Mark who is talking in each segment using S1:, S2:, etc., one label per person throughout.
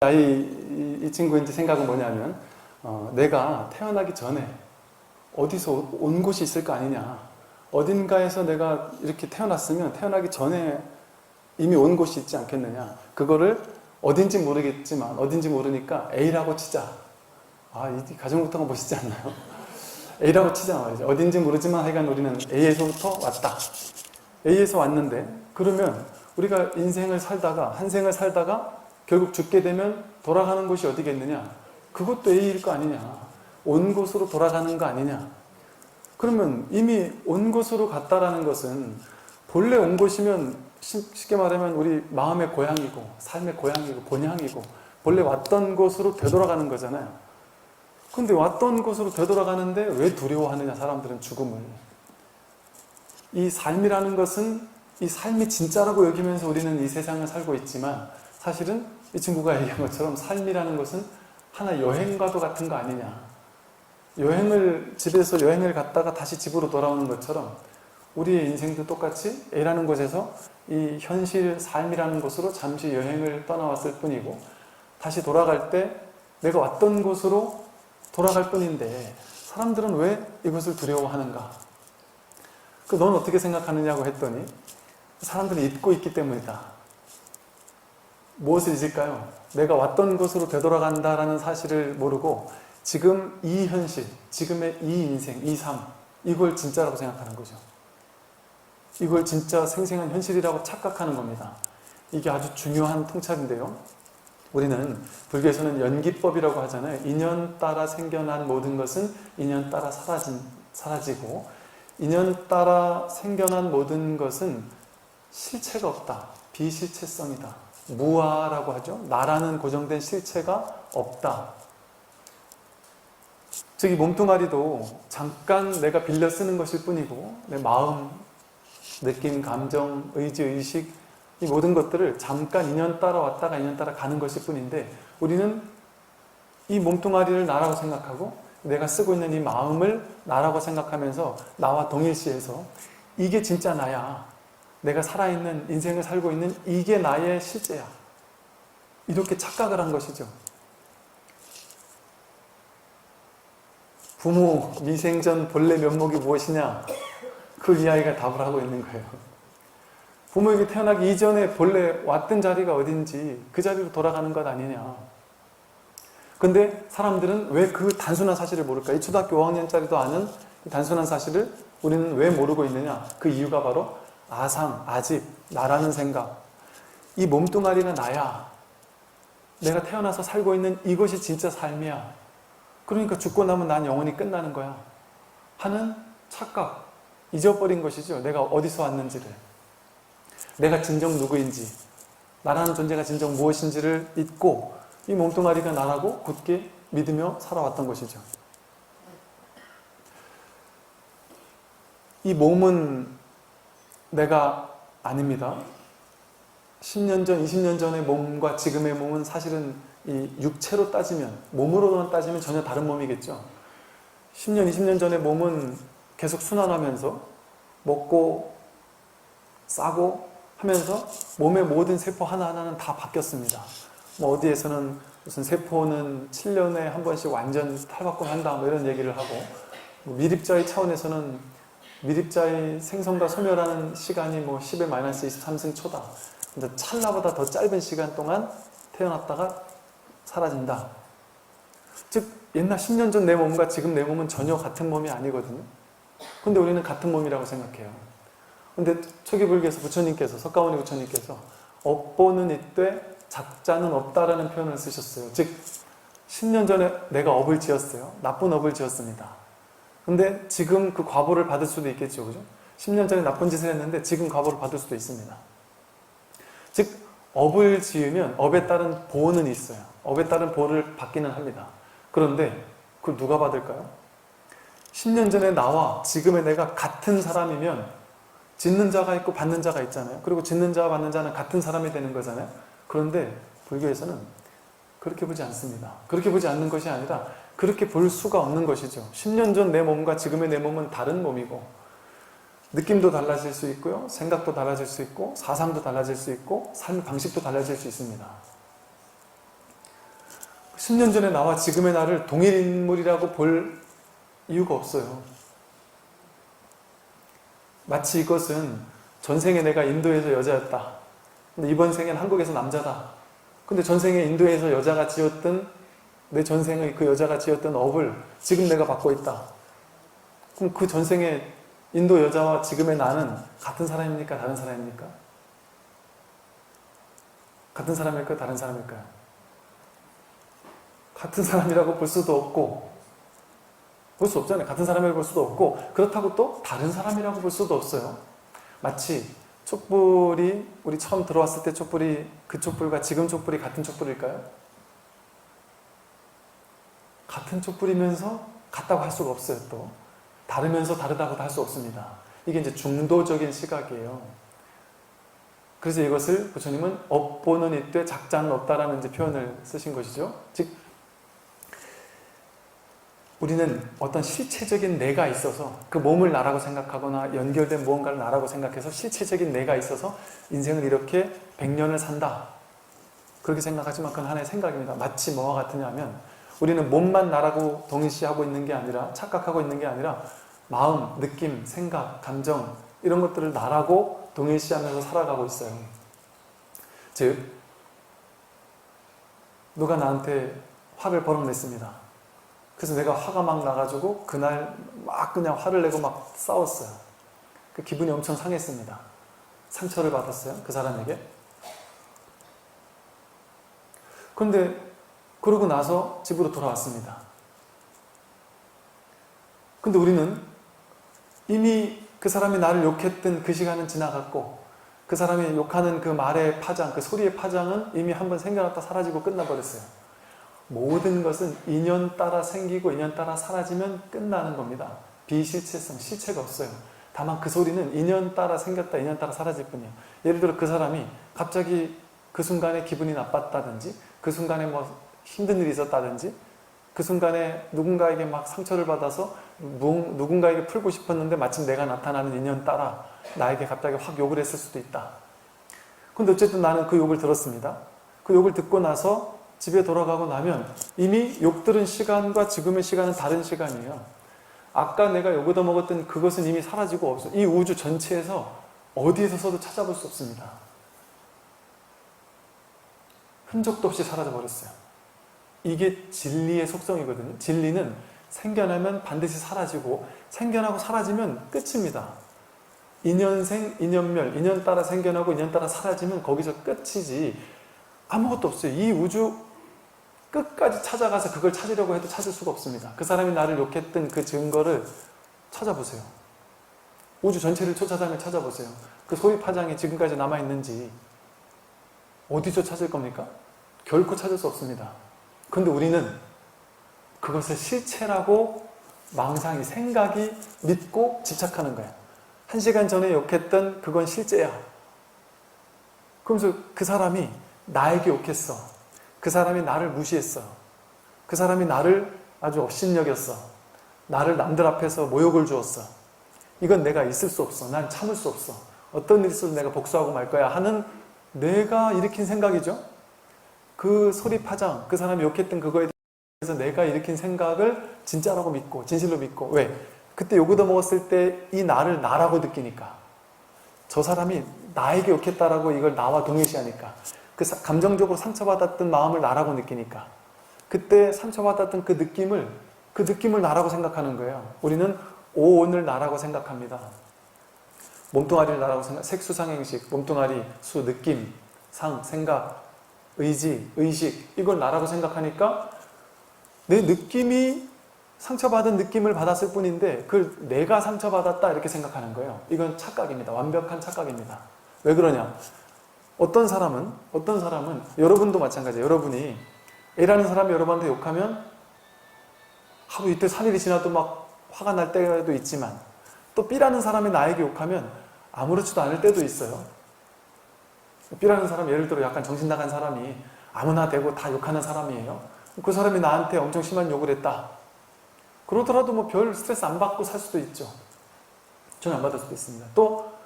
S1: 이 친구의 생각은 뭐냐면 내가 태어나기 전에 어디서 온 곳이 있을 거 아니냐, 어딘가에서 내가 이렇게 태어났으면 태어나기 전에 이미 온 곳이 있지 않겠느냐, 그거를 어딘지 모르겠지만 어딘지 모르니까 A라고 치자. 이 가정부터가 멋있지 않나요? A라고 치자 말이죠. 어딘지 모르지만 하여간 우리는 A에서부터 왔다. A에서 왔는데, 그러면 우리가 인생을 살다가 한 생을 살다가 결국 죽게 되면 돌아가는 곳이 어디겠느냐? 그것도 A일 거 아니냐? 온 곳으로 돌아가는 거 아니냐? 그러면 이미 온 곳으로 갔다라는 것은 본래 온 곳이면 쉽게 말하면 우리 마음의 고향이고 삶의 고향이고 본향이고 본래 왔던 곳으로 되돌아가는 거잖아요. 근데 왔던 곳으로 되돌아가는데 왜 두려워하느냐, 사람들은 죽음을. 이 삶이라는 것은 이 삶이 진짜라고 여기면서 우리는 이 세상을 살고 있지만, 사실은 이 친구가 얘기한 것처럼 삶이라는 것은 하나 여행과도 같은 거 아니냐. 집에서 여행을 갔다가 다시 집으로 돌아오는 것처럼 우리의 인생도 똑같이 A라는 곳에서 이 현실 삶이라는 곳으로 잠시 여행을 떠나왔을 뿐이고, 다시 돌아갈 때 내가 왔던 곳으로 돌아갈 뿐인데 사람들은 왜 이것을 두려워하는가? 넌 어떻게 생각하느냐고 했더니 사람들이 잊고 있기 때문이다. 무엇을 잊을까요? 내가 왔던 곳으로 되돌아간다라는 사실을 모르고 지금 이 현실, 지금의 이 인생, 이 삶, 이걸 진짜라고 생각하는 거죠. 이걸 진짜 생생한 현실이라고 착각하는 겁니다. 이게 아주 중요한 통찰인데요. 우리는 불교에서는 연기법이라고 하잖아요. 인연 따라 생겨난 모든 것은 인연 따라 사라지고, 인연 따라 생겨난 모든 것은 실체가 없다. 비실체성이다. 무아라고 하죠. 나라는 고정된 실체가 없다. 즉, 이 몸뚱아리도 잠깐 내가 빌려 쓰는 것일 뿐이고, 내 마음, 느낌, 감정, 의지, 의식, 이 모든 것들을 잠깐 인연 따라 왔다가 인연 따라 가는 것일 뿐인데, 우리는 이 몸뚱아리를 나라고 생각하고 내가 쓰고 있는 이 마음을 나라고 생각하면서 나와 동일시해서 이게 진짜 나야, 내가 살아있는 인생을 살고 있는 이게 나의 실제야, 이렇게 착각을 한 것이죠. 부모 미생전 본래 면목이 무엇이냐, 그 이야기가 답을 하고 있는 거예요. 부모에게 태어나기 이전에 본래 왔던 자리가 어딘지 그 자리로 돌아가는 것 아니냐. 근데 사람들은 왜 그 단순한 사실을 모를까? 이 초등학교 5학년짜리도 아는 이 단순한 사실을 우리는 왜 모르고 있느냐? 그 이유가 바로 아상, 아집, 나라는 생각. 이 몸뚱아리가 나야. 내가 태어나서 살고 있는 이것이 진짜 삶이야. 그러니까 죽고 나면 난 영원히 끝나는 거야 하는 착각, 잊어버린 것이죠. 내가 어디서 왔는지를, 내가 진정 누구인지, 나라는 존재가 진정 무엇인지를 잊고 이 몸뚱아리가 나라고 굳게 믿으며 살아왔던 것이죠. 이 몸은 내가 아닙니다. 10년 전, 20년 전의 몸과 지금의 몸은 사실은 이 육체로 따지면, 몸으로만 따지면 전혀 다른 몸이겠죠. 10년, 20년 전의 몸은 계속 순환하면서 먹고 싸고 하면서 몸의 모든 세포 하나하나는 다 바뀌었습니다. 어디에서는 무슨 세포는 7년에 한 번씩 완전 탈바꿈한다, 이런 얘기를 하고, 미립자의 차원에서는 미립자의 생성과 소멸하는 시간이 10의 마이너스 23승 초다. 근데 찰나보다 더 짧은 시간 동안 태어났다가 사라진다. 즉, 옛날 10년 전 내 몸과 지금 내 몸은 전혀 같은 몸이 아니거든요. 근데 우리는 같은 몸이라고 생각해요. 근데 초기 불교에서 부처님께서, 석가모니 부처님께서 업보는 있되 작자는 없다라는 표현을 쓰셨어요. 즉, 10년 전에 내가 업을 지었어요. 나쁜 업을 지었습니다. 근데 지금 그 과보를 받을 수도 있겠죠. 그죠? 10년 전에 나쁜 짓을 했는데 지금 과보를 받을 수도 있습니다. 즉, 업을 지으면 업에 따른 보는 있어요. 업에 따른 보를 받기는 합니다. 그런데 그걸 누가 받을까요? 10년 전에 나와 지금의 내가 같은 사람이면 짓는 자가 있고 받는 자가 있잖아요. 그리고 짓는 자와 받는 자는 같은 사람이 되는 거잖아요. 그런데 불교에서는 그렇게 보지 않습니다. 그렇게 보지 않는 것이 아니라 그렇게 볼 수가 없는 것이죠. 10년 전 내 몸과 지금의 내 몸은 다른 몸이고, 느낌도 달라질 수 있고요, 생각도 달라질 수 있고, 사상도 달라질 수 있고, 삶 방식도 달라질 수 있습니다. 10년 전에 나와 지금의 나를 동일 인물이라고 볼 이유가 없어요. 마치 이것은 전생에 내가 인도에서 여자였다. 근데 이번 생엔 한국에서 남자다. 근데 전생에 인도에서 여자가 지었던, 내 전생의 그 여자가 지었던 업을 지금 내가 받고 있다. 그럼 그 전생에 인도 여자와 지금의 나는 같은 사람입니까? 다른 사람입니까? 같은 사람일까요? 다른 사람일까요? 같은 사람이라고 볼 수도 없고, 볼 수 없잖아요. 같은 사람이라고 볼 수도 없고, 그렇다고 또 다른 사람이라고 볼 수도 없어요. 마치 촛불이, 우리 처음 들어왔을 때 촛불이, 그 촛불과 지금 촛불이 같은 촛불일까요? 같은 촛불이면서 같다고 할 수가 없어요. 또 다르면서 다르다고도 할 수 없습니다. 이게 이제 중도적인 시각이에요. 그래서 이것을 부처님은 업보는 있되 작자는 없다라는 이제 표현을 쓰신 것이죠. 즉 우리는 어떤 실체적인 내가 있어서 그 몸을 나라고 생각하거나 연결된 무언가를 나라고 생각해서 실체적인 내가 있어서 인생을 이렇게 100년을 산다. 그렇게 생각하지만 그건 하나의 생각입니다. 마치 뭐와 같으냐면 우리는 몸만 나라고 동일시하고 있는 게 아니라, 착각하고 있는 게 아니라 마음, 느낌, 생각, 감정 이런 것들을 나라고 동일시하면서 살아가고 있어요. 즉 누가 나한테 화를 버럭냈습니다. 그래서 내가 화가 막 나가지고 그날 막 그냥 화를 내고 막 싸웠어요. 그 기분이 엄청 상했습니다. 상처를 받았어요. 그 사람에게. 그런데 그러고 나서 집으로 돌아왔습니다. 근데 우리는 이미 그 사람이 나를 욕했던 그 시간은 지나갔고 그 사람이 욕하는 그 말의 파장, 그 소리의 파장은 이미 한번 생겨났다 사라지고 끝나버렸어요. 모든 것은 인연 따라 생기고 인연 따라 사라지면 끝나는 겁니다. 비실체성, 실체가 없어요. 다만 그 소리는 인연 따라 생겼다, 인연 따라 사라질 뿐이에요. 예를 들어 그 사람이 갑자기 그 순간에 기분이 나빴다든지 그 순간에 뭐 힘든 일이 있었다든지 그 순간에 누군가에게 막 상처를 받아서 누군가에게 풀고 싶었는데 마침 내가 나타나는 인연 따라 나에게 갑자기 확 욕을 했을 수도 있다. 근데 어쨌든 나는 그 욕을 들었습니다. 그 욕을 듣고 나서 집에 돌아가고 나면 이미 욕 들은 시간과 지금의 시간은 다른 시간이에요. 아까 내가 욕 얻어먹었던 그것은 이미 사라지고 없어요. 이 우주 전체에서 어디에서도 찾아볼 수 없습니다. 흔적도 없이 사라져버렸어요. 이게 진리의 속성이거든요. 진리는 생겨나면 반드시 사라지고 생겨나고 사라지면 끝입니다. 인연생, 인연멸, 인연 따라 생겨나고 인연 따라 사라지면 거기서 끝이지 아무것도 없어요. 이 우주 끝까지 찾아가서 그걸 찾으려고 해도 찾을 수가 없습니다. 그 사람이 나를 욕했던 그 증거를 찾아보세요. 우주 전체를 쫓아다니며 찾아보세요. 그 소위 파장이 지금까지 남아있는지 어디서 찾을 겁니까? 결코 찾을 수 없습니다. 그런데 우리는 그것을 실체라고 망상이, 생각이 믿고 집착하는 거예요. 1시간 전에 욕했던 그건 실제야. 그러면서 그 사람이 나에게 욕했어. 그 사람이 나를 무시했어. 그 사람이 나를 아주 업신여겼어. 나를 남들 앞에서 모욕을 주었어. 이건 내가 있을 수 없어. 난 참을 수 없어. 어떤 일이 있어도 내가 복수하고 말 거야 하는 내가 일으킨 생각이죠. 그 소리 파장, 그 사람이 욕했던 그거에 대해서 내가 일으킨 생각을 진짜라고 믿고 진실로 믿고. 왜? 그때 욕 얻어먹었을 때 이 나를 나라고 느끼니까. 저 사람이 나에게 욕했다라고 이걸 나와 동일시하니까. 그 감정적으로 상처받았던 마음을 나라고 느끼니까. 그때 상처받았던 그 느낌을 나라고 생각하는 거예요. 우리는 오온을 나라고 생각합니다. 몸뚱아리를 나라고 생각, 색수상행식, 몸뚱아리, 수, 느낌, 상, 생각, 의지, 의식 이걸 나라고 생각하니까 내 느낌이 상처받은 느낌을 받았을 뿐인데 그걸 내가 상처받았다 이렇게 생각하는 거예요. 이건 착각입니다. 완벽한 착각입니다. 왜 그러냐? 어떤 사람은 여러분도 마찬가지예요. 여러분이 A라는 사람이 여러분한테 욕하면 하루 이틀 3일이 지나도 막 화가 날 때도 있지만 또 B라는 사람이 나에게 욕하면 아무렇지도 않을 때도 있어요. B라는 사람 예를 들어 약간 정신 나간 사람이 아무나 대고 다 욕하는 사람이에요. 그 사람이 나한테 엄청 심한 욕을 했다. 그러더라도 뭐 별 스트레스 안 받고 살 수도 있죠. 전혀 안 받을 수도 있습니다. 또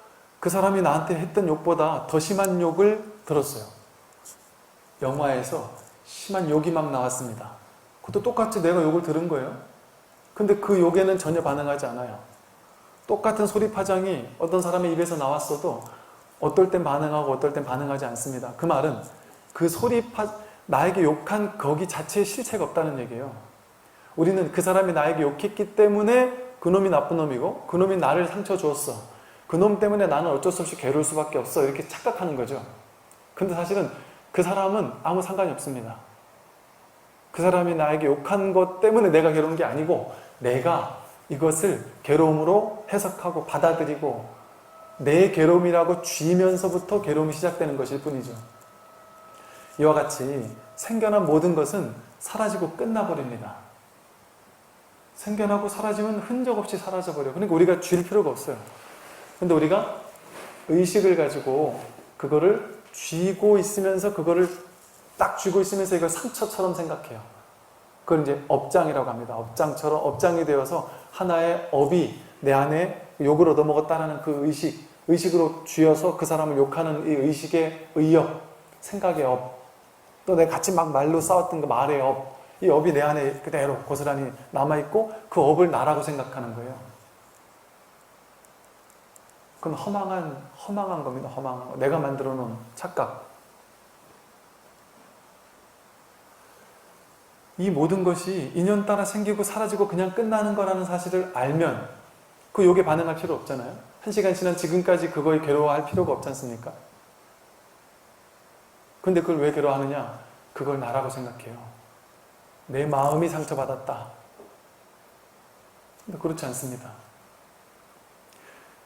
S1: 그 사람이 나한테 했던 욕보다 더 심한 욕을 들었어요. 영화에서 심한 욕이 막 나왔습니다. 그것도 똑같이 내가 욕을 들은 거예요. 근데 그 욕에는 전혀 반응하지 않아요. 똑같은 소리 파장이 어떤 사람의 입에서 나왔어도 어떨 땐 반응하고 어떨 땐 반응하지 않습니다. 그 말은 그 나에게 욕한 거기 자체에 실체가 없다는 얘기예요. 우리는 그 사람이 나에게 욕했기 때문에 그 놈이 나쁜 놈이고 그 놈이 나를 상처 주었어. 그 놈 때문에 나는 어쩔 수 없이 괴로울 수밖에 없어. 이렇게 착각하는 거죠. 근데 사실은 그 사람은 아무 상관이 없습니다. 그 사람이 나에게 욕한 것 때문에 내가 괴로운 게 아니고 내가 이것을 괴로움으로 해석하고 받아들이고 내 괴로움이라고 쥐면서부터 괴로움이 시작되는 것일 뿐이죠. 이와 같이 생겨난 모든 것은 사라지고 끝나버립니다. 생겨나고 사라지면 흔적 없이 사라져버려요. 그러니까 우리가 쥘 필요가 없어요. 근데 우리가 의식을 가지고 그거를 쥐고 있으면서 그거를 딱 쥐고 있으면서 이걸 상처처럼 생각해요. 그걸 이제 업장이라고 합니다. 업장처럼 업장이 되어서 하나의 업이 내 안에 욕을 얻어먹었다라는 그 의식으로 쥐어서 그 사람을 욕하는 이 의식의 의업, 생각의 업, 또 내가 같이 막 말로 싸웠던 그 말의 업, 이 업이 내 안에 그대로 고스란히 남아있고 그 업을 나라고 생각하는 거예요. 그건 허망한 겁니다. 허망한 거. 내가 만들어 놓은 착각. 이 모든 것이 인연 따라 생기고 사라지고 그냥 끝나는 거라는 사실을 알면 그 욕에 반응할 필요 없잖아요. 1시간 지난 지금까지 그거에 괴로워할 필요가 없지 않습니까? 근데 그걸 왜 괴로워하느냐? 그걸 나라고 생각해요. 내 마음이 상처받았다. 근데 그렇지 않습니다.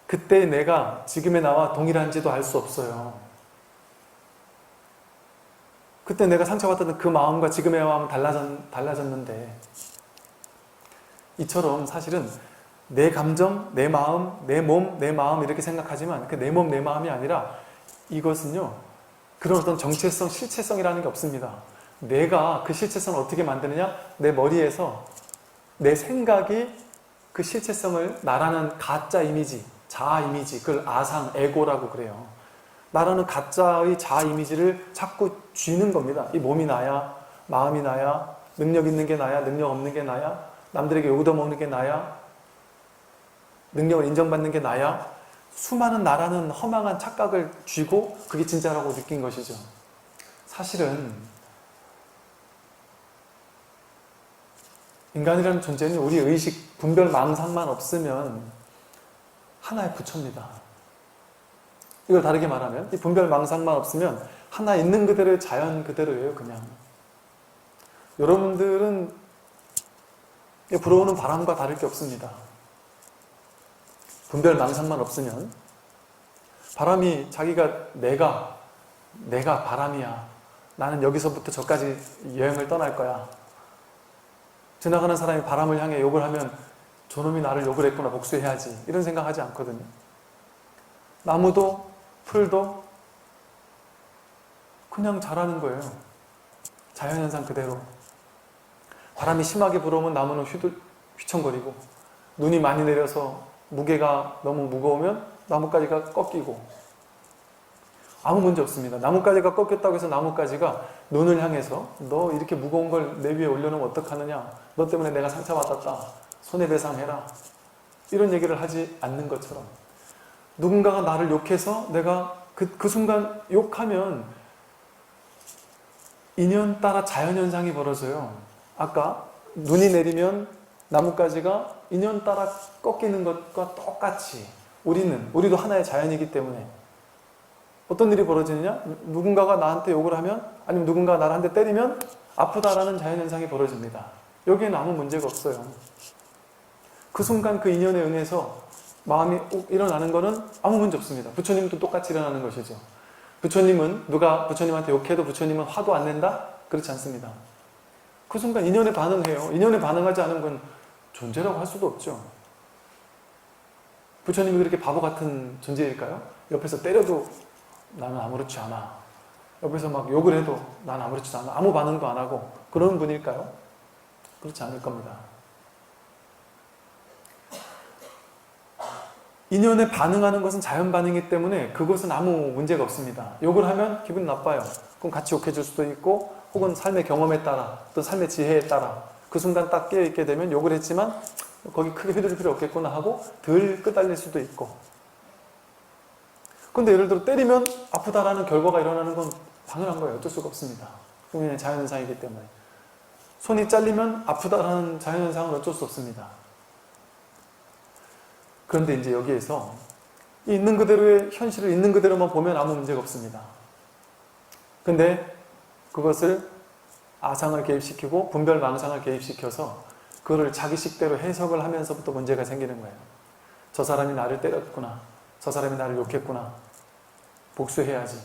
S1: 그때 내가 지금의 나와 동일한지도 알 수 없어요. 그때 내가 상처받았던 그 마음과 지금의 마음은 달라졌는데 이처럼 사실은 내 감정, 내 마음, 내 몸, 내 마음 이렇게 생각하지만 그 내 몸, 내 마음이 아니라 이것은요 그런 어떤 정체성, 실체성이라는 게 없습니다. 내가 그 실체성을 어떻게 만드느냐? 내 머리에서 내 생각이 그 실체성을 나라는 가짜 이미지, 자아 이미지, 그걸 아상, 에고라고 그래요. 나라는 가짜의 자아 이미지를 자꾸 쥐는 겁니다. 이 몸이 나야, 마음이 나야, 능력 있는 게 나야, 능력 없는 게 나야, 남들에게 욕 얻어먹는 게 나야, 능력을 인정받는 게 나야, 수많은 나라는 허망한 착각을 쥐고 그게 진짜라고 느낀 것이죠. 사실은 인간이라는 존재는 우리 의식, 분별, 망상만 없으면 하나의 부처입니다. 이걸 다르게 말하면 이 분별, 망상만 없으면 하나 있는 그대로의 자연 그대로예요. 그냥 여러분들은 불어오는 바람과 다를 게 없습니다. 분별, 망상만 없으면 바람이 자기가 내가 바람이야. 나는 여기서부터 저까지 여행을 떠날 거야. 지나가는 사람이 바람을 향해 욕을 하면 저놈이 나를 욕을 했구나, 복수해야지. 이런 생각하지 않거든요. 나무도 풀도 그냥 자라는 거예요. 자연현상 그대로. 바람이 심하게 불어오면 나무는 휘청거리고 눈이 많이 내려서 무게가 너무 무거우면 나뭇가지가 꺾이고 아무 문제 없습니다. 나뭇가지가 꺾였다고 해서 나뭇가지가 눈을 향해서 너 이렇게 무거운 걸 내 위에 올려놓으면 어떡하느냐, 너 때문에 내가 상처받았다, 손해배상해라, 이런 얘기를 하지 않는 것처럼 누군가가 나를 욕해서 내가 그 순간 욕하면 인연 따라 자연현상이 벌어져요. 아까 눈이 내리면 나뭇가지가 인연 따라 꺾이는 것과 똑같이 우리도 하나의 자연이기 때문에 어떤 일이 벌어지느냐? 누군가가 나한테 욕을 하면, 아니면 누군가가 나를 한 대 때리면 아프다라는 자연현상이 벌어집니다. 여기에는 아무 문제가 없어요. 그 순간 그 인연에 의해서 마음이 일어나는 거는 아무 문제 없습니다. 부처님도 똑같이 일어나는 것이죠. 부처님은 누가 부처님한테 욕해도 부처님은 화도 안 낸다? 그렇지 않습니다. 그 순간 인연에 반응해요. 인연에 반응하지 않은 건 존재라고 할 수도 없죠. 부처님이 그렇게 바보 같은 존재일까요? 옆에서 때려도 나는 아무렇지 않아. 옆에서 막 욕을 해도 나는 아무렇지 않아. 아무 반응도 안 하고 그런 분일까요? 그렇지 않을 겁니다. 인연에 반응하는 것은 자연 반응이기 때문에 그것은 아무 문제가 없습니다. 욕을 하면 기분 나빠요. 그럼 같이 욕해줄 수도 있고 혹은 삶의 경험에 따라 또 삶의 지혜에 따라 그 순간 딱 깨어있게 되면 욕을 했지만 거기 크게 휘둘릴 필요 없겠구나 하고 덜 끄달릴 수도 있고, 근데 예를 들어 때리면 아프다라는 결과가 일어나는 건 당연한 거예요. 어쩔 수가 없습니다. 그냥 자연현상이기 때문에. 손이 잘리면 아프다라는 자연현상은 어쩔 수 없습니다. 그런데 이제 여기에서 있는 그대로의 현실을 있는 그대로만 보면 아무 문제가 없습니다. 근데 그것을 아상을 개입시키고 분별망상을 개입시켜서 그거를 자기식대로 해석을 하면서부터 문제가 생기는 거예요. 저 사람이 나를 때렸구나. 저 사람이 나를 욕했구나. 복수해야지.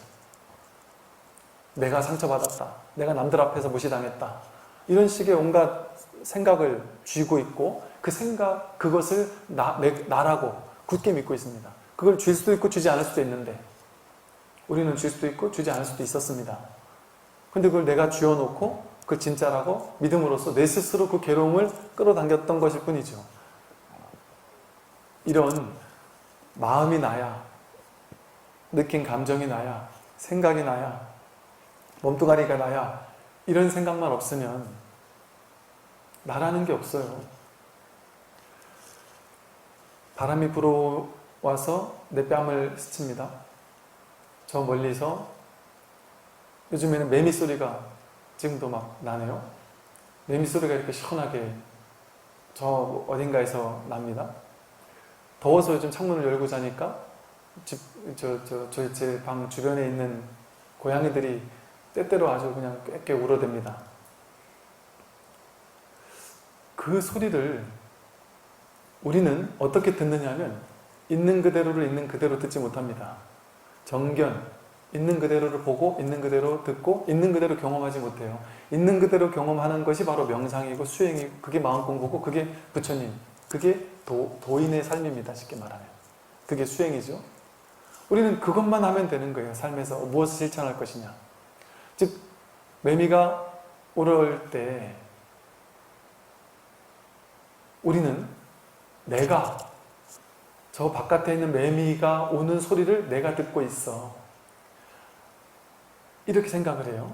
S1: 내가 상처받았다. 내가 남들 앞에서 무시당했다. 이런 식의 온갖 생각을 쥐고 있고 그 생각, 그것을 나라고 굳게 믿고 있습니다. 그걸 줄 수도 있고 주지 않을 수도 있는데 우리는 줄 수도 있고 주지 않을 수도 있었습니다. 근데 그걸 내가 쥐어놓고 그걸 진짜라고 믿음으로써 내 스스로 그 괴로움을 끌어당겼던 것일 뿐이죠. 이런 마음이 나야, 느낀 감정이 나야, 생각이 나야, 몸뚱아리가 나야, 이런 생각만 없으면 나라는 게 없어요. 바람이 불어와서 내 뺨을 스칩니다. 저 멀리서 요즘에는 매미 소리가 지금도 막 나네요. 매미 소리가 이렇게 시원하게 저 어딘가에서 납니다. 더워서 요즘 창문을 열고 자니까 제 방 주변에 있는 고양이들이 때때로 아주 그냥 꽥꽥 울어댑니다. 그 소리를 우리는 어떻게 듣느냐면 있는 그대로를 있는 그대로 듣지 못합니다. 정견, 있는 그대로를 보고 있는 그대로 듣고 있는 그대로 경험하지 못해요. 있는 그대로 경험하는 것이 바로 명상이고 수행이고 그게 마음 공부고 그게 부처님, 그게 도인의 삶입니다. 쉽게 말하면. 그게 수행이죠. 우리는 그것만 하면 되는 거예요. 삶에서 무엇을 실천할 것이냐. 즉 매미가 오를 때 우리는 내가 저 바깥에 있는 매미가 오는 소리를 내가 듣고 있어. 이렇게 생각을 해요.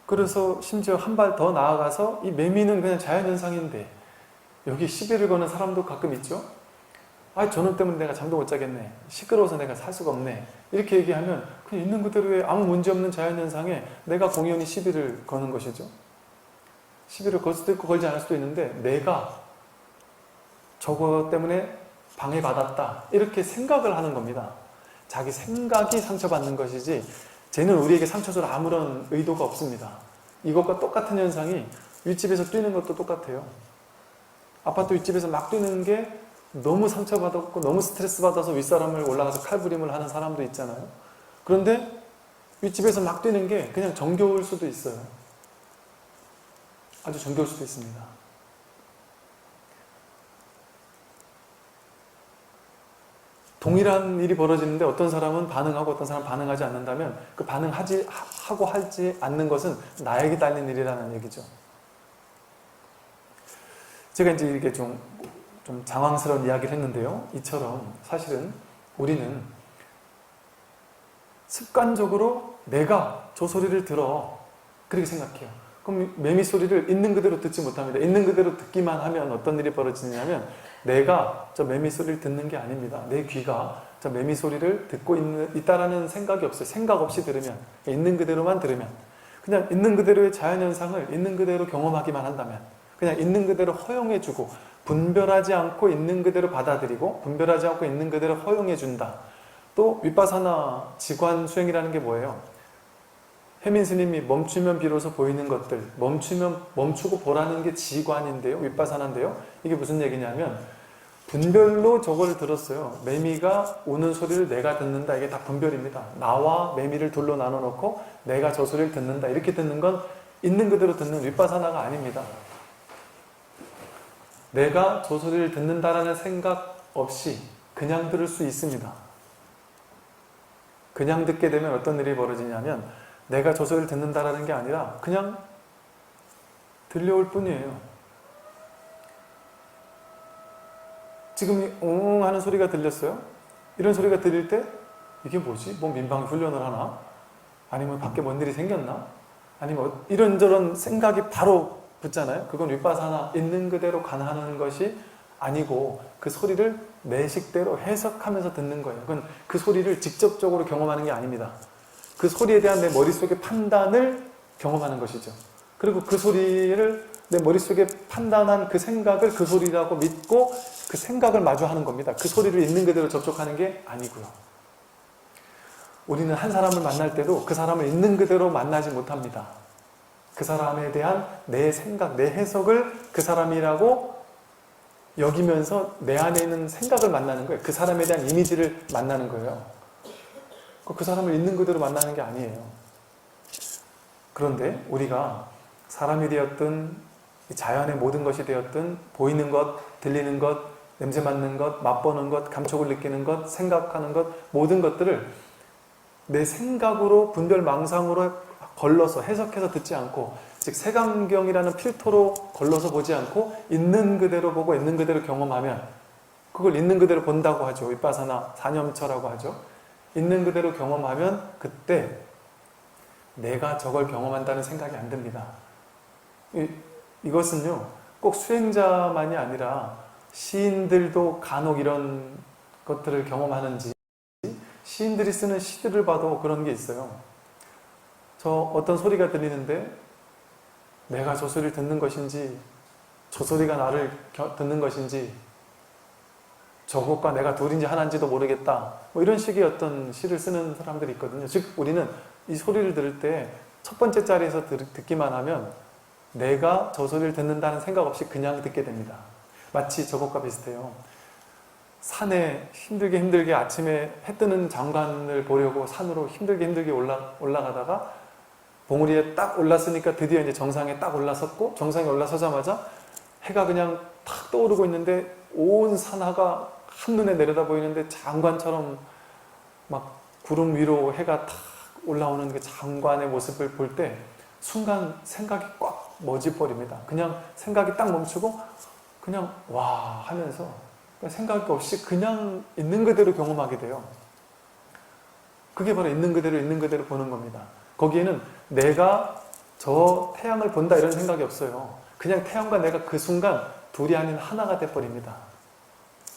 S1: 그래서 심지어 한 발 더 나아가서 이 매미는 그냥 자연현상인데 여기 시비를 거는 사람도 가끔 있죠. 아, 저놈 때문에 내가 잠도 못 자겠네. 시끄러워서 내가 살 수가 없네. 이렇게 얘기하면 그냥 있는 그대로의 아무 문제 없는 자연현상에 내가 공연히 시비를 거는 것이죠. 시비를 걸 수도 있고 걸지 않을 수도 있는데 내가 저거 때문에 방해받았다. 이렇게 생각을 하는 겁니다. 자기 생각이 상처받는 것이지 쟤는 우리에게 상처 줄 아무런 의도가 없습니다. 이것과 똑같은 현상이 윗집에서 뛰는 것도 똑같아요. 아파트 윗집에서 막 뛰는 게 너무 상처받았고 너무 스트레스 받아서 윗사람을 올라가서 칼부림을 하는 사람도 있잖아요. 그런데 윗집에서 막 뛰는 게 그냥 정겨울 수도 있어요. 아주 정겨울 수도 있습니다. 동일한 일이 벌어지는데 어떤 사람은 반응하고 어떤 사람은 반응하지 않는다면 그 반응하고 하지 않는 것은 나에게 딸린 일이라는 얘기죠. 제가 이제 이렇게 좀 장황스러운 이야기를 했는데요. 이처럼 사실은 우리는 습관적으로 내가 저 소리를 들어 그렇게 생각해요. 그럼 매미 소리를 있는 그대로 듣지 못합니다. 있는 그대로 듣기만 하면 어떤 일이 벌어지냐면 내가 저 매미 소리를 듣는 게 아닙니다. 내 귀가 저 매미 소리를 듣고 있다라는 생각이 없어요. 생각 없이 들으면, 있는 그대로만 들으면, 그냥 있는 그대로의 자연현상을 있는 그대로 경험하기만 한다면, 그냥 있는 그대로 허용해주고 분별하지 않고 있는 그대로 받아들이고 분별하지 않고 있는 그대로 허용해준다. 또 윗바사나 지관 수행이라는 게 뭐예요? 혜민 스님이 멈추면 비로소 보이는 것들, 멈추고 보라는 게 지관인데요. 윗바사나인데요. 이게 무슨 얘기냐면 분별로 저걸 들었어요. 매미가 우는 소리를 내가 듣는다. 이게 다 분별입니다. 나와 매미를 둘로 나눠놓고 내가 저 소리를 듣는다. 이렇게 듣는 건 있는 그대로 듣는 윗바사나가 아닙니다. 내가 저 소리를 듣는다라는 생각 없이 그냥 들을 수 있습니다. 그냥 듣게 되면 어떤 일이 벌어지냐면 내가 저 소리를 듣는다라는 게 아니라 그냥 들려올 뿐이에요. 지금 웅 하는 소리가 들렸어요? 이런 소리가 들릴 때 이게 뭐지? 뭐 민방위 훈련을 하나? 아니면 밖에 뭔 일이 생겼나? 아니면 이런저런 생각이 바로 붙잖아요. 그건 윗바사나 있는 그대로 관하는 것이 아니고 그 소리를 내 식대로 해석하면서 듣는 거예요. 그건 그 소리를 직접적으로 경험하는 게 아닙니다. 그 소리에 대한 내 머릿속의 판단을 경험하는 것이죠. 그리고 그 소리를 내 머릿속에 판단한 그 생각을 그 소리라고 믿고 그 생각을 마주하는 겁니다. 그 소리를 있는 그대로 접촉하는 게 아니고요. 우리는 한 사람을 만날 때도 그 사람을 있는 그대로 만나지 못합니다. 그 사람에 대한 내 생각, 내 해석을 그 사람이라고 여기면서 내 안에 있는 생각을 만나는 거예요. 그 사람에 대한 이미지를 만나는 거예요. 그 사람을 있는 그대로 만나는 게 아니에요. 그런데 우리가 사람이 되었든 자연의 모든 것이 되었든 보이는 것, 들리는 것, 냄새 맡는 것, 맛보는 것, 감촉을 느끼는 것, 생각하는 것, 모든 것들을 내 생각으로 분별망상으로 걸러서 해석해서 듣지 않고, 즉 색안경이라는 필터로 걸러서 보지 않고 있는 그대로 보고 있는 그대로 경험하면, 그걸 있는 그대로 본다고 하죠. 윗바사나 사념처라고 하죠. 있는 그대로 경험하면 그때 내가 저걸 경험한다는 생각이 안 듭니다. 이것은요, 꼭 수행자만이 아니라 시인들도 간혹 이런 것들을 경험하는지, 시인들이 쓰는 시들을 봐도 그런 게 있어요. 저 어떤 소리가 들리는데 내가 저 소리를 듣는 것인지, 저 소리가 나를 듣는 것인지, 저것과 내가 둘인지 하나인지도 모르겠다. 뭐 이런 식의 어떤 시를 쓰는 사람들이 있거든요. 즉 우리는 이 소리를 들을 때 첫 번째 자리에서 듣기만 하면 내가 저 소리를 듣는다는 생각 없이 그냥 듣게 됩니다. 마치 저것과 비슷해요. 산에 힘들게 아침에 해 뜨는 장관을 보려고 산으로 힘들게 올라가다가 봉우리에 딱 올랐으니까 드디어 이제 정상에 딱 올라섰고, 정상에 올라서자마자 해가 그냥 탁 떠오르고 있는데 온 산하가 한눈에 내려다 보이는데 장관처럼 막 구름 위로 해가 탁 올라오는 그 장관의 모습을 볼 때 순간 생각이 꽉 멎어버립니다. 그냥 생각이 딱 멈추고 그냥 와 하면서 생각 없이 그냥 있는 그대로 경험하게 돼요. 그게 바로 있는 그대로 보는 겁니다. 거기에는 내가 저 태양을 본다 이런 생각이 없어요. 그냥 태양과 내가 그 순간 둘이 아닌 하나가 돼버립니다.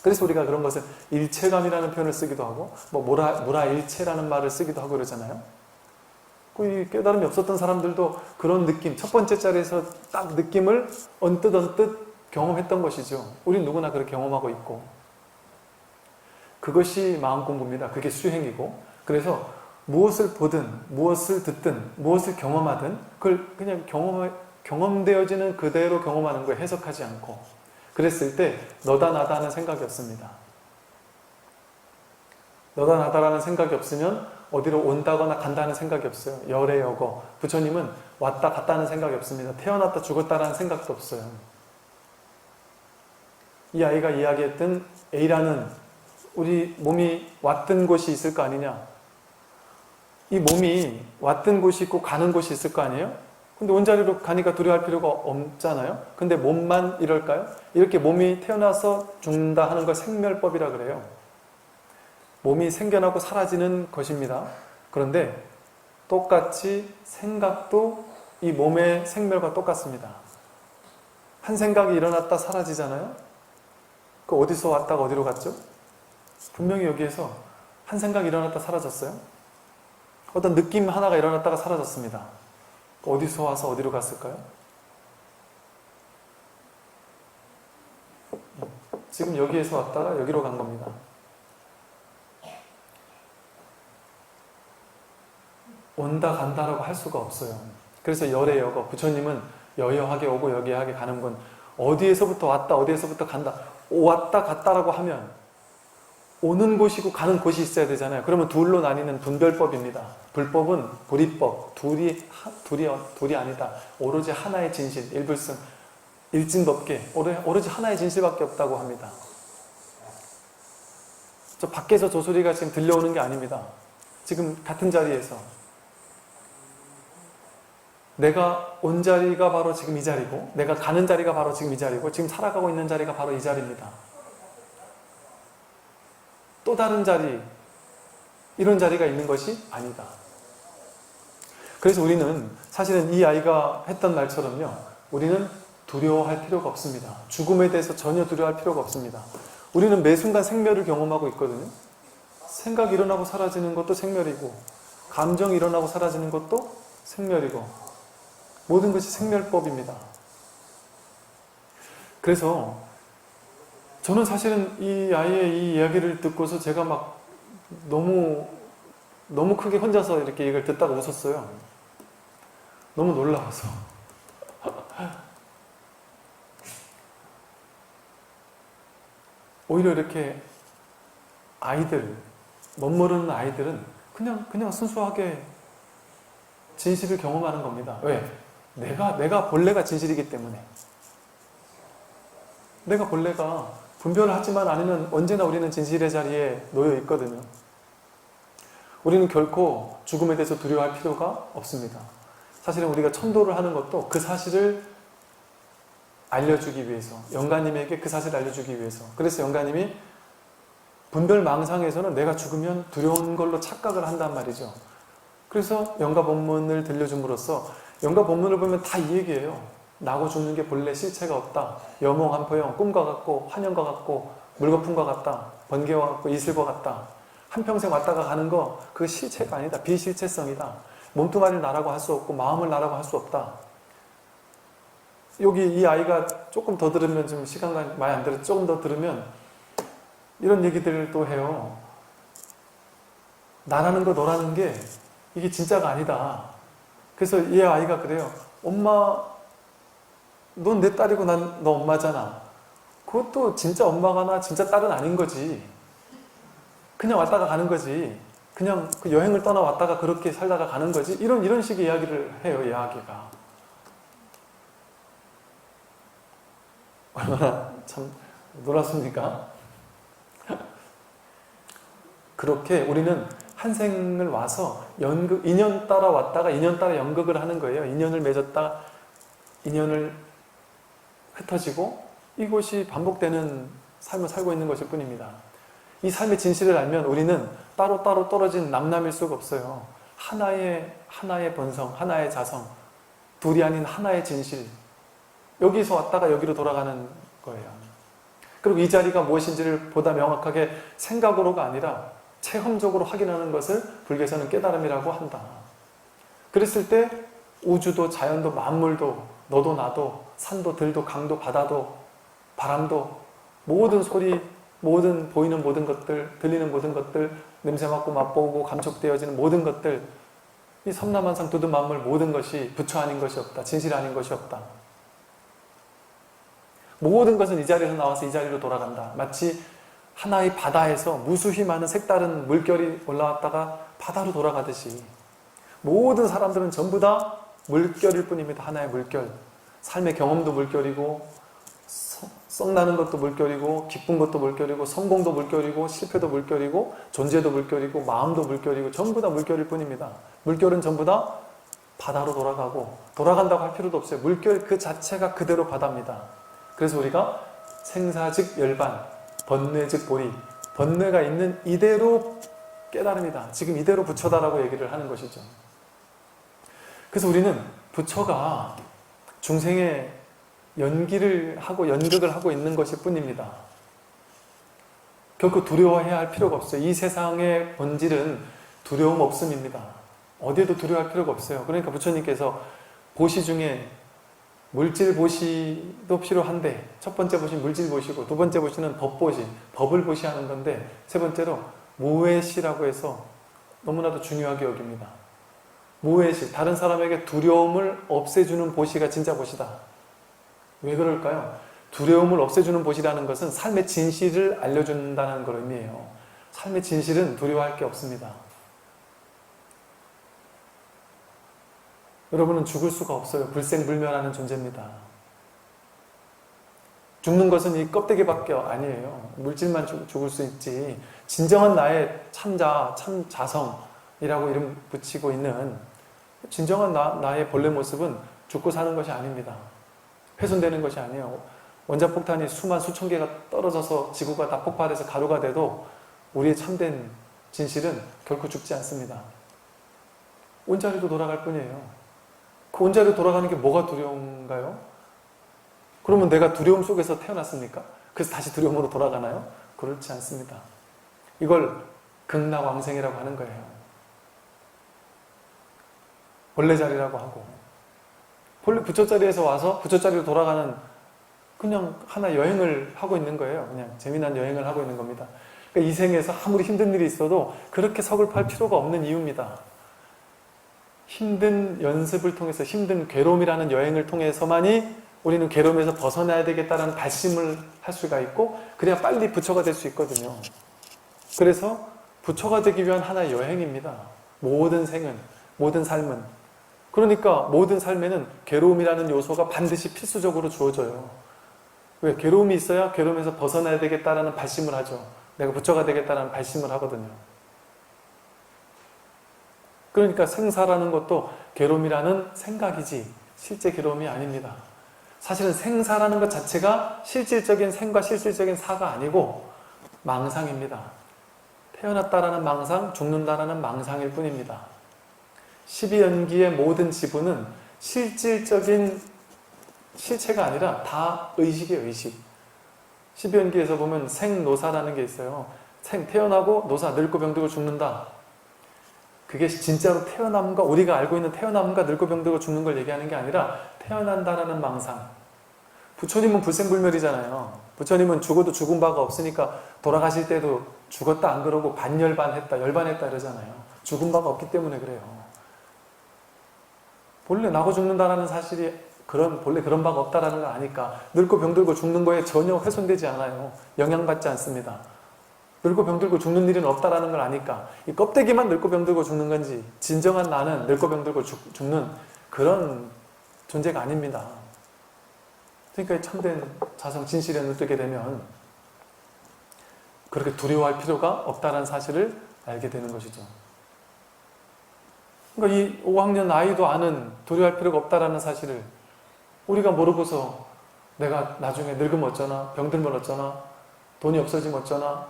S1: 그래서 우리가 그런 것을 일체감이라는 표현을 쓰기도 하고 뭐 무라일체라는 말을 쓰기도 하고 그러잖아요. 그 깨달음이 없었던 사람들도 그런 느낌, 첫 번째 자리에서 딱 느낌을 언뜻 경험했던 것이죠. 우린 누구나 그렇게 경험하고 있고, 그것이 마음 공부입니다. 그게 수행이고, 그래서 무엇을 보든 무엇을 듣든 무엇을 경험하든 그걸 그냥 경험되어지는 그대로 경험하는 거예요. 해석하지 않고. 그랬을 때 너다 나다 하는 생각이 없습니다. 너다 나다라는 생각이 없으면 어디로 온다거나 간다는 생각이 없어요. 열애여거. 부처님은 왔다 갔다는 생각이 없습니다. 태어났다 죽었다라는 생각도 없어요. 이 아이가 이야기했던 A라는 우리 몸이 왔던 곳이 있을 거 아니냐. 이 몸이 왔던 곳이 있고 가는 곳이 있을 거 아니에요? 근데 원자리로 가니까 두려워할 필요가 없잖아요. 근데 몸만 이럴까요? 이렇게 몸이 태어나서 죽는다 하는 걸 생멸법이라 그래요. 몸이 생겨나고 사라지는 것입니다. 그런데 똑같이 생각도 이 몸의 생멸과 똑같습니다. 한 생각이 일어났다 사라지잖아요. 그 어디서 왔다가 어디로 갔죠? 분명히 여기에서 한 생각이 일어났다 사라졌어요. 어떤 느낌 하나가 일어났다가 사라졌습니다. 어디서 와서 어디로 갔을까요? 지금 여기에서 왔다가 여기로 간 겁니다. 온다 간다라고 할 수가 없어요. 그래서 열애여거, 부처님은 여여하게 오고 여기하게 가는 분, 어디에서부터 왔다 어디에서부터 간다, 왔다 갔다라고 하면 오는 곳이고 가는 곳이 있어야 되잖아요. 그러면 둘로 나뉘는 분별법입니다. 불법은 불이법, 둘이 아니다. 오로지 하나의 진실, 일불승, 일진법계, 오로지 하나의 진실밖에 없다고 합니다. 저 밖에서 저 소리가 지금 들려오는 게 아닙니다. 지금 같은 자리에서 내가 온 자리가 바로 지금 이 자리고, 내가 가는 자리가 바로 지금 이 자리고, 지금 살아가고 있는 자리가 바로 이 자리입니다. 또 다른 자리, 이런 자리가 있는 것이 아니다. 그래서 우리는 사실은 이 아이가 했던 말처럼요, 우리는 두려워할 필요가 없습니다. 죽음에 대해서 전혀 두려워할 필요가 없습니다. 우리는 매 순간 생멸을 경험하고 있거든요. 생각이 일어나고 사라지는 것도 생멸이고, 감정이 일어나고 사라지는 것도 생멸이고, 모든 것이 생멸법입니다. 그래서 저는 사실은 이 아이의 이 이야기를 듣고서 제가 막 너무 크게 혼자서 이렇게 이걸 듣다가 웃었어요. 너무 놀라워서. 오히려 이렇게 아이들, 멋모르는 아이들은 그냥 순수하게 진실을 경험하는 겁니다. 왜? 내가 본래가 진실이기 때문에. 내가 본래가 분별을 하지만 않으면 언제나 우리는 진실의 자리에 놓여 있거든요. 우리는 결코 죽음에 대해서 두려워할 필요가 없습니다. 사실은 우리가 천도를 하는 것도 그 사실을 알려주기 위해서, 영가님에게 그 사실을 알려주기 위해서. 그래서 영가님이 분별망상에서는 내가 죽으면 두려운 걸로 착각을 한단 말이죠. 그래서 영가본문을 들려줌으로써, 영가본문을 보면 다 이 얘기예요. 나고 죽는 게 본래 실체가 없다. 여몽한포영, 꿈과 같고 환영과 같고 물거품과 같다. 번개와 같고 이슬과 같다. 한평생 왔다가 가는 거 그거 실체가 아니다. 비실체성이다. 몸뚱아리를 나라고 할 수 없고 마음을 나라고 할 수 없다. 여기 이 아이가 조금 더 들으면, 좀 시간이 많이 안 들어, 조금 더 들으면 이런 얘기들을 또 해요. 나라는 거 너라는 게 이게 진짜가 아니다. 그래서 이 아이가 그래요. 엄마, 넌 내 딸이고 난 너 엄마잖아. 그것도 진짜 엄마가 나 진짜 딸은 아닌 거지. 그냥 왔다가 가는 거지. 그냥 그 여행을 떠나 왔다가 그렇게 살다가 가는 거지. 이런 식의 이야기를 해요, 이 아기가. 얼마나 참 놀랐습니까? 그렇게 우리는 한 생을 와서 인연 따라 왔다가 인연 따라 연극을 하는 거예요. 인연을 맺었다, 인연을 흩어지고, 이것이 반복되는 삶을 살고 있는 것일 뿐입니다. 이 삶의 진실을 알면 우리는 따로따로 떨어진 남남일 수가 없어요. 하나의 본성, 하나의 자성, 둘이 아닌 하나의 진실. 여기서 왔다가 여기로 돌아가는 거예요. 그리고 이 자리가 무엇인지를 보다 명확하게 생각으로가 아니라 체험적으로 확인하는 것을 불교에서는 깨달음이라고 한다. 그랬을 때 우주도 자연도 만물도 너도 나도 산도 들도 강도 바다도 바람도 모든 소리, 모든 보이는 모든 것들, 들리는 모든 것들, 냄새 맡고 맛보고 감촉되어지는 모든 것들, 이 섬남한상 두두 만물 모든 것이 부처 아닌 것이 없다. 진실 아닌 것이 없다. 모든 것은 이 자리에서 나와서 이 자리로 돌아간다. 마치 하나의 바다에서 무수히 많은 색다른 물결이 올라왔다가 바다로 돌아가듯이 모든 사람들은 전부 다 물결일 뿐입니다. 하나의 물결. 삶의 경험도 물결이고, 썩나는 것도 물결이고, 기쁜 것도 물결이고, 성공도 물결이고, 실패도 물결이고, 존재도 물결이고, 마음도 물결이고, 전부 다 물결일 뿐입니다. 물결은 전부 다 바다로 돌아가고, 돌아간다고 할 필요도 없어요. 물결 그 자체가 그대로 바다입니다. 그래서 우리가 생사즉 열반, 번뇌즉 보리, 번뇌가 있는 이대로 깨달음이다. 지금 이대로 부처다라고 얘기를 하는 것이죠. 그래서 우리는 부처가 중생의 연기를 하고 연극을 하고 있는 것일 뿐입니다. 결코 두려워해야 할 필요가 없어요. 이 세상의 본질은 두려움 없음입니다. 어디에도 두려워할 필요가 없어요. 그러니까 부처님께서 보시 중에 물질 보시도 필요한데, 첫 번째 보시 물질 보시고, 두 번째 보시는 법 보시, 법을 보시하는 건데, 세 번째로 무외시라고 해서 너무나도 중요하게 여깁니다. 무외시, 다른 사람에게 두려움을 없애주는 보시가 진짜 보시다. 왜 그럴까요? 두려움을 없애주는 보시라는 것은 삶의 진실을 알려준다는 걸 의미해요. 삶의 진실은 두려워할 게 없습니다. 여러분은 죽을 수가 없어요. 불생불멸하는 존재입니다. 죽는 것은 이 껍데기밖에 아니에요. 물질만 죽을 수 있지, 진정한 나의 참자, 참자성이라고 이름 붙이고 있는 진정한 나의 본래 모습은 죽고 사는 것이 아닙니다. 훼손되는 것이 아니에요. 원자폭탄이 수만 수천 개가 떨어져서 지구가 다 폭발해서 가루가 돼도 우리의 참된 진실은 결코 죽지 않습니다. 온자리로 돌아갈 뿐이에요. 그 온자리로 돌아가는 게 뭐가 두려운가요? 그러면 내가 두려움 속에서 태어났습니까? 그래서 다시 두려움으로 돌아가나요? 그렇지 않습니다. 이걸 극락왕생이라고 하는 거예요. 본래 자리라고 하고, 본래 부처자리에서 와서 부처자리로 돌아가는 그냥 하나 여행을 하고 있는 거예요. 그냥 재미난 여행을 하고 있는 겁니다. 그러니까 이 생에서 아무리 힘든 일이 있어도 그렇게 서글퍼할 필요가 없는 이유입니다. 힘든 연습을 통해서, 힘든 괴로움이라는 여행을 통해서만이 우리는 괴로움에서 벗어나야 되겠다는 발심을 할 수가 있고, 그래야 빨리 부처가 될 수 있거든요. 그래서 부처가 되기 위한 하나의 여행입니다. 모든 생은, 모든 삶은. 그러니까 모든 삶에는 괴로움이라는 요소가 반드시 필수적으로 주어져요. 왜? 괴로움이 있어야 괴로움에서 벗어나야 되겠다라는 발심을 하죠. 내가 부처가 되겠다는 발심을 하거든요. 그러니까 생사라는 것도 괴로움이라는 생각이지 실제 괴로움이 아닙니다. 사실은 생사라는 것 자체가 실질적인 생과 실질적인 사가 아니고 망상입니다. 태어났다라는 망상, 죽는다라는 망상일 뿐입니다. 12연기의 모든 지분은 실질적인 실체가 아니라 다 의식이에요, 의식. 12연기에서 보면 생노사라는 게 있어요. 태어나고 노사, 늙고 병들고 죽는다. 그게 진짜로 태어남과, 우리가 알고 있는 태어남과 늙고 병들고 죽는 걸 얘기하는 게 아니라 태어난다라는 망상. 부처님은 불생불멸이잖아요. 부처님은 죽어도 죽은 바가 없으니까 돌아가실 때도 죽었다 안 그러고 반열반했다, 열반했다 이러잖아요. 죽은 바가 없기 때문에 그래요. 본래 나고 죽는다라는 사실이 본래 그런 바가 없다라는 걸 아니까 늙고 병들고 죽는 거에 전혀 훼손되지 않아요. 영향받지 않습니다. 늙고 병들고 죽는 일은 없다라는 걸 아니까 이 껍데기만 늙고 병들고 죽는 건지 진정한 나는 늙고 병들고 죽는 그런 존재가 아닙니다. 그러니까 참된 자성 진실에 눈뜨게 되면 그렇게 두려워할 필요가 없다는 사실을 알게 되는 것이죠. 그러니까 이 5학년 아이도 아는 두려워할 필요가 없다라는 사실을 우리가 모르고서 내가 나중에 늙으면 어쩌나, 병들면 어쩌나, 돈이 없어지면 어쩌나,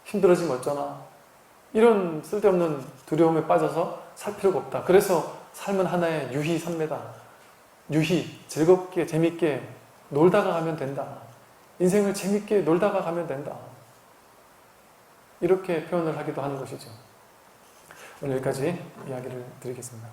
S1: 힘들어지면 어쩌나, 이런 쓸데없는 두려움에 빠져서 살 필요가 없다. 그래서 삶은 하나의 유희선매다. 유희, 즐겁게 재밌게 놀다가 가면 된다. 인생을 재밌게 놀다가 가면 된다. 이렇게 표현을 하기도 하는 것이죠. 오늘 여기까지 이야기를 드리겠습니다.